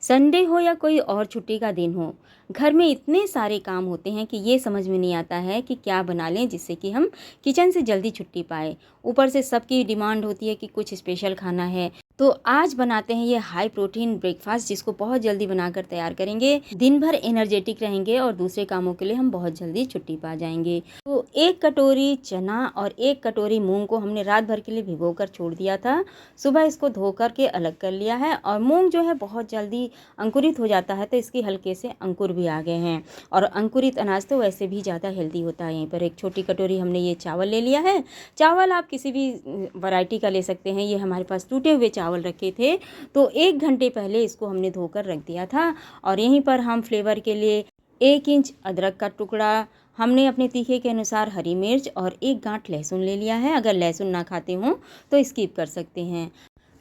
Sunday हो या कोई और छुट्टी का दिन हो, घर में इतने सारे काम होते हैं कि ये समझ में नहीं आता है कि क्या बना लें जिससे कि हम किचन से जल्दी छुट्टी पाए। ऊपर से सबकी डिमांड होती है कि कुछ स्पेशल खाना है। तो आज बनाते हैं ये हाई प्रोटीन ब्रेकफास्ट, जिसको बहुत जल्दी बनाकर तैयार करेंगे। दिन भर एनर्जेटिक रहेंगे और दूसरे कामों के लिए हम बहुत जल्दी छुट्टी पा जाएंगे। तो 1 कटोरी चना और 1 कटोरी मूंग को हमने रात भर के लिए भिगो कर छोड़ दिया था। सुबह इसको धो कर के अलग कर लिया है। और मूंग जो है बहुत जल्दी अंकुरित हो जाता है, तो इसके हल्के से अंकुर भी आ गए हैं। और अंकुरित अनाज तो वैसे भी ज़्यादा हेल्दी होता है। यहीं पर एक छोटी कटोरी हमने ये चावल ले लिया है। चावल आप किसी भी वैरायटी का ले सकते हैं। ये हमारे पास टूटे हुए चावल रखे थे, तो 1 घंटे पहले इसको हमने धोकर रख दिया था। और यहीं पर हम फ्लेवर के लिए 1 इंच अदरक का टुकड़ा, हमने अपने तीखे के अनुसार हरी मिर्च और 1 गांठ लहसुन ले लिया है। अगर लहसुन ना खाते हों तो स्किप कर सकते हैं।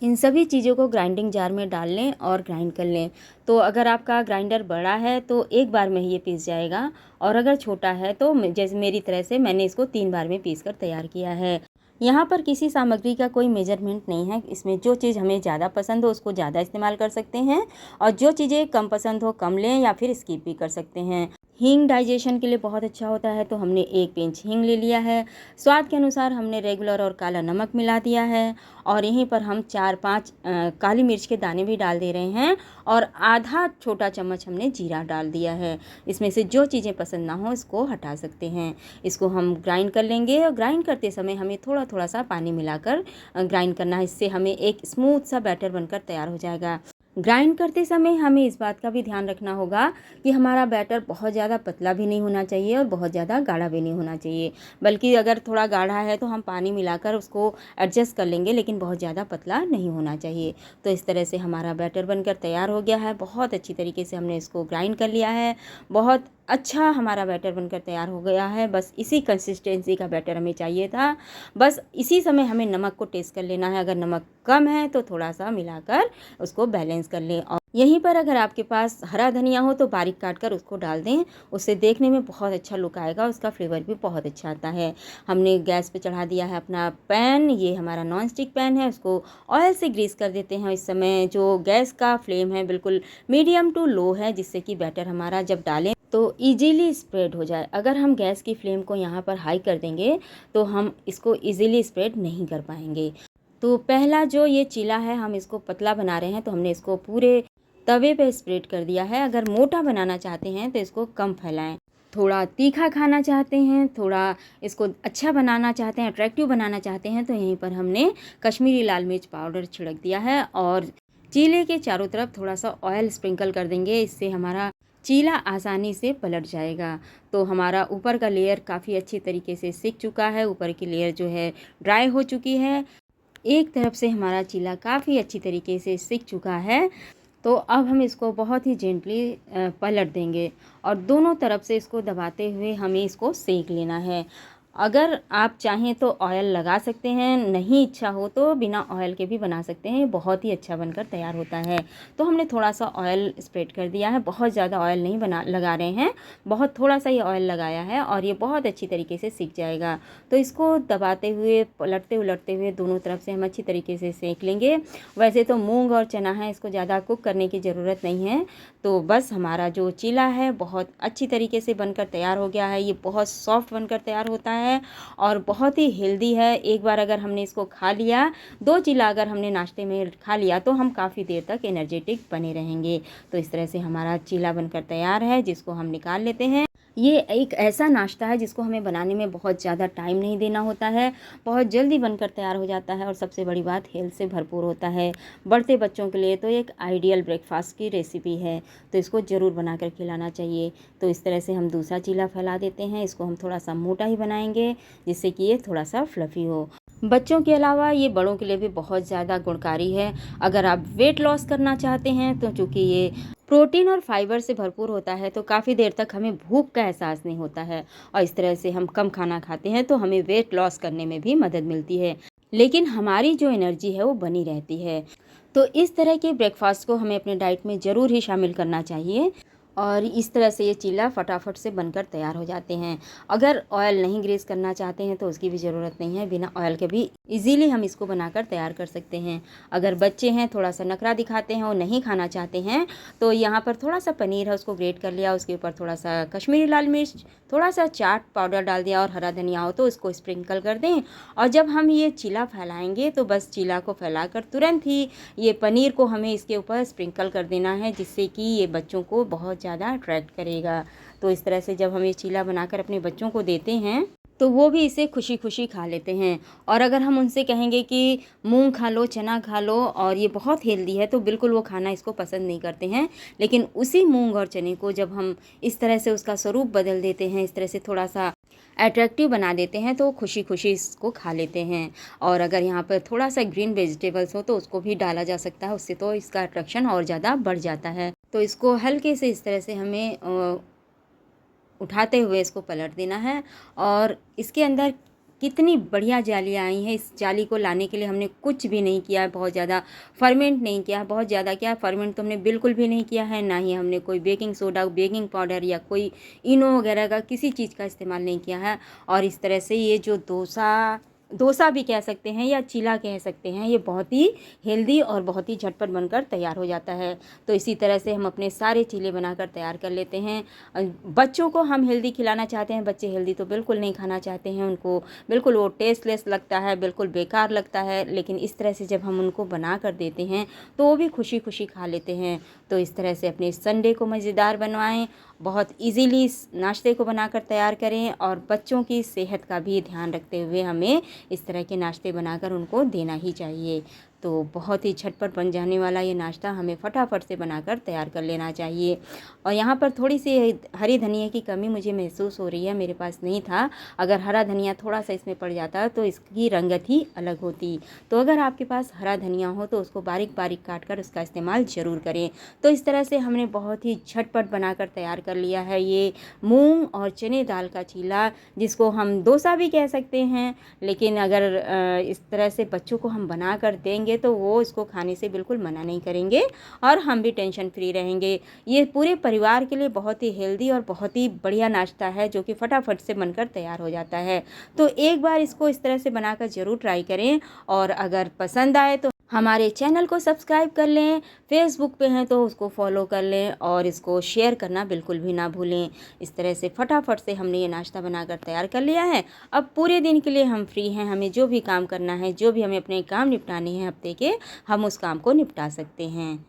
इन सभी चीज़ों को ग्राइंडिंग जार में डाल लें और ग्राइंड कर लें। तो अगर आपका ग्राइंडर बड़ा है तो एक बार में ही ये पीस जाएगा, और अगर छोटा है तो जैसे मेरी तरह से मैंने इसको 3 बार में पीस कर तैयार किया है। यहाँ पर किसी सामग्री का कोई मेजरमेंट नहीं है। इसमें जो चीज़ हमें ज़्यादा पसंद हो उसको ज़्यादा इस्तेमाल कर सकते हैं, और जो चीज़ें कम पसंद हो कम लें या फिर स्किप भी कर सकते हैं। हींग डाइजेशन के लिए बहुत अच्छा होता है, तो हमने 1 पिंच हींग ले लिया है। स्वाद के अनुसार हमने रेगुलर और काला नमक मिला दिया है। और यहीं पर हम 4-5 काली मिर्च के दाने भी डाल दे रहे हैं, और आधा छोटा चम्मच हमने जीरा डाल दिया है। इसमें से जो चीज़ें पसंद ना हो इसको हटा सकते हैं। इसको हम ग्राइंड कर लेंगे, और ग्राइंड करते समय हमें थोड़ा थोड़ा सा पानी मिलाकर ग्राइंड करना है। इससे हमें एक स्मूथ सा बैटर बनकर तैयार हो जाएगा। ग्राइंड करते समय हमें इस बात का भी ध्यान रखना होगा कि हमारा बैटर बहुत ज़्यादा पतला भी नहीं होना चाहिए और बहुत ज़्यादा गाढ़ा भी नहीं होना चाहिए। बल्कि अगर थोड़ा गाढ़ा है तो हम पानी मिलाकर उसको एडजस्ट कर लेंगे, लेकिन बहुत ज़्यादा पतला नहीं होना चाहिए। तो इस तरह से हमारा बैटर बनकर तैयार हो गया है। बहुत अच्छी तरीके से हमने इसको ग्राइंड कर लिया है। बहुत अच्छा हमारा बैटर बनकर तैयार हो गया है। बस इसी कंसिस्टेंसी का बैटर हमें चाहिए था। बस इसी समय हमें नमक को टेस्ट कर लेना है। अगर नमक कम है तो थोड़ा सा मिलाकर उसको बैलेंस कर लें। और यहीं पर अगर आपके पास हरा धनिया हो तो बारीक काट कर उसको डाल दें। उससे देखने में बहुत अच्छा लुक आएगा, उसका फ्लेवर भी बहुत अच्छा आता है। हमने गैस पे चढ़ा दिया है अपना पैन। ये हमारा नॉन स्टिक पैन है, उसको ऑयल से ग्रीस कर देते हैं। इस समय जो गैस का फ्लेम है बिल्कुल मीडियम टू लो है, जिससे कि बैटर हमारा जब डालें तो इजीली स्प्रेड हो जाए। अगर हम गैस की फ्लेम को यहाँ पर हाई कर देंगे तो हम इसको इजीली स्प्रेड नहीं कर पाएंगे। तो पहला जो ये चीला है हम इसको पतला बना रहे हैं, तो हमने इसको पूरे तवे पे स्प्रेड कर दिया है। अगर मोटा बनाना चाहते हैं तो इसको कम फैलाएं। थोड़ा तीखा खाना चाहते हैं, थोड़ा इसको अच्छा बनाना चाहते हैं, अट्रैक्टिव बनाना चाहते हैं, तो यहीं पर हमने कश्मीरी लाल मिर्च पाउडर छिड़क दिया है। और चीले के चारों तरफ थोड़ा सा ऑयल स्प्रिंकल कर देंगे। इससे हमारा चीला आसानी से पलट जाएगा। तो हमारा ऊपर का लेयर काफ़ी अच्छी तरीके से सिक चुका है। ऊपर की लेयर जो है ड्राई हो चुकी है। एक तरफ से हमारा चीला काफ़ी अच्छी तरीके से सिक चुका है। तो अब हम इसको बहुत ही जेंटली पलट देंगे, और दोनों तरफ से इसको दबाते हुए हमें इसको सेक लेना है। अगर आप चाहें तो ऑयल लगा सकते हैं, नहीं इच्छा हो तो बिना ऑयल के भी बना सकते हैं। बहुत ही अच्छा बनकर तैयार होता है। तो हमने थोड़ा सा ऑयल स्प्रेड कर दिया है, बहुत ज़्यादा ऑयल नहीं लगा रहे हैं, बहुत थोड़ा सा ही ऑयल लगाया है, और ये बहुत अच्छी तरीके से सीख जाएगा। तो इसको दबाते हुए पलटते उलटते हुए दोनों तरफ से हम अच्छी तरीके से सेक लेंगे। वैसे तो मूंग और चना है, इसको ज़्यादा कुक करने की ज़रूरत नहीं है। तो बस हमारा जो चीला है बहुत अच्छी तरीके से बनकर तैयार हो गया है। ये बहुत सॉफ्ट बनकर तैयार होता है और बहुत ही हेल्दी है। एक बार अगर हमने इसको खा लिया, 2 चीला अगर हमने नाश्ते में खा लिया, तो हम काफ़ी देर तक एनर्जेटिक बने रहेंगे। तो इस तरह से हमारा चीला बनकर तैयार है, जिसको हम निकाल लेते हैं। ये एक ऐसा नाश्ता है जिसको हमें बनाने में बहुत ज़्यादा टाइम नहीं देना होता है, बहुत जल्दी बनकर तैयार हो जाता है, और सबसे बड़ी बात हेल्थ से भरपूर होता है। बढ़ते बच्चों के लिए तो एक आइडियल ब्रेकफास्ट की रेसिपी है, तो इसको ज़रूर बनाकर खिलाना चाहिए। तो इस तरह से हम दूसरा चीला फैला देते हैं। इसको हम थोड़ा सा मोटा ही बनाएंगे, जिससे कि ये थोड़ा सा फ्लफ़ी हो। बच्चों के अलावा ये बड़ों के लिए भी बहुत ज़्यादा गुणकारी है। अगर आप वेट लॉस करना चाहते हैं तो चूँकि ये प्रोटीन और फाइबर से भरपूर होता है, तो काफ़ी देर तक हमें भूख का एहसास नहीं होता है, और इस तरह से हम कम खाना खाते हैं तो हमें वेट लॉस करने में भी मदद मिलती है, लेकिन हमारी जो एनर्जी है वो बनी रहती है। तो इस तरह के ब्रेकफास्ट को हमें अपने डाइट में ज़रूर ही शामिल करना चाहिए। और इस तरह से ये चीला फटाफट से बनकर तैयार हो जाते हैं। अगर ऑयल नहीं ग्रीस करना चाहते हैं तो उसकी भी ज़रूरत नहीं है, बिना ऑयल के भी इजीली हम इसको बनाकर तैयार कर सकते हैं। अगर बच्चे हैं थोड़ा सा नखरा दिखाते हैं और नहीं खाना चाहते हैं तो यहाँ पर थोड़ा सा पनीर है उसको ग्रेट कर लिया, उसके ऊपर थोड़ा सा कश्मीरी लाल मिर्च, थोड़ा सा चाट पाउडर डाल दिया और हरा धनिया हो तो इसको स्प्रिंकल कर दें। और जब हम ये चीला फैलाएंगे तो बस चीला को फैलाकर तुरंत ही ये पनीर को हमें इसके ऊपर स्प्रिंकल कर देना है, जिससे कि ये बच्चों को बहुत ज़्यादा अट्रैक्ट करेगा। तो इस तरह से जब हम ये चीला बनाकर अपने बच्चों को देते हैं तो वो भी इसे खुशी खुशी खा लेते हैं। और अगर हम उनसे कहेंगे कि मूंग खा लो, चना खा लो और ये बहुत हेल्दी है, तो बिल्कुल वो खाना इसको पसंद नहीं करते हैं। लेकिन उसी मूंग और चने को जब हम इस तरह से उसका स्वरूप बदल देते हैं, इस तरह से थोड़ा सा अट्रैक्टिव बना देते हैं, तो खुशी खुशी इसको खा लेते हैं। और अगर यहाँ पर थोड़ा सा ग्रीन वेजिटेबल्स हो तो उसको भी डाला जा सकता है, उससे तो इसका अट्रैक्शन और ज़्यादा बढ़ जाता है। तो इसको हल्के से इस तरह से हमें उठाते हुए इसको पलट देना है। और इसके अंदर कितनी बढ़िया जालियाँ आई हैं। इस जाली को लाने के लिए हमने कुछ भी नहीं किया है, बहुत ज़्यादा फर्मेंट नहीं किया, बहुत ज़्यादा क्या फर्मेंट तो हमने बिल्कुल भी नहीं किया है, ना ही हमने कोई बेकिंग सोडा, बेकिंग पाउडर या कोई इनो वगैरह का किसी चीज़ का इस्तेमाल नहीं किया है। और इस तरह से ये जो डोसा भी कह सकते हैं या चीला कह सकते हैं, ये बहुत ही हेल्दी और बहुत ही झटपट बनकर तैयार हो जाता है। तो इसी तरह से हम अपने सारे चीले बनाकर तैयार कर लेते हैं। बच्चों को हम हेल्दी खिलाना चाहते हैं, बच्चे हेल्दी तो बिल्कुल नहीं खाना चाहते हैं, उनको बिल्कुल वो टेस्टलेस लगता है, बिल्कुल बेकार लगता है। लेकिन इस तरह से जब हम उनको बना कर देते हैं तो वो भी खुशी खुशी खा लेते हैं। तो इस तरह से अपने संडे को मज़ेदार बनवाएं, बहुत इजीली नाश्ते को बनाकर तैयार करें और बच्चों की सेहत का भी ध्यान रखते हुए हमें इस तरह के नाश्ते बनाकर उनको देना ही चाहिए। तो बहुत ही झटपट बन जाने वाला ये नाश्ता हमें फटाफट से बनाकर तैयार कर लेना चाहिए। और यहाँ पर थोड़ी सी हरी धनिया की कमी मुझे महसूस हो रही है, मेरे पास नहीं था। अगर हरा धनिया थोड़ा सा इसमें पड़ जाता तो इसकी रंगत ही अलग होती। तो अगर आपके पास हरा धनिया हो तो उसको बारीक बारीक काट कर उसका इस्तेमाल ज़रूर करें। तो इस तरह से हमने बहुत ही झटपट बनाकर तैयार कर लिया है ये मूंग और चने दाल का चीला, जिसको हम डोसा भी कह सकते हैं। लेकिन अगर इस तरह से बच्चों को हम बना कर देंगे तो वो इसको खाने से बिल्कुल मना नहीं करेंगे और हम भी टेंशन फ्री रहेंगे। ये पूरे परिवार के लिए बहुत ही हेल्दी और बहुत ही बढ़िया नाश्ता है, जो कि फटाफट से बनकर तैयार हो जाता है। तो एक बार इसको इस तरह से बनाकर ज़रूर ट्राई करें। और अगर पसंद आए तो हमारे चैनल को सब्सक्राइब कर लें, फेसबुक पे हैं तो उसको फॉलो कर लें और इसको शेयर करना बिल्कुल भी ना भूलें। इस तरह से फटाफट से हमने ये नाश्ता बनाकर तैयार कर लिया है। अब पूरे दिन के लिए हम फ्री हैं, हमें जो भी काम करना है, जो भी हमें अपने काम निपटाने हैं हफ्ते के, हम उस काम को निपटा सकते हैं।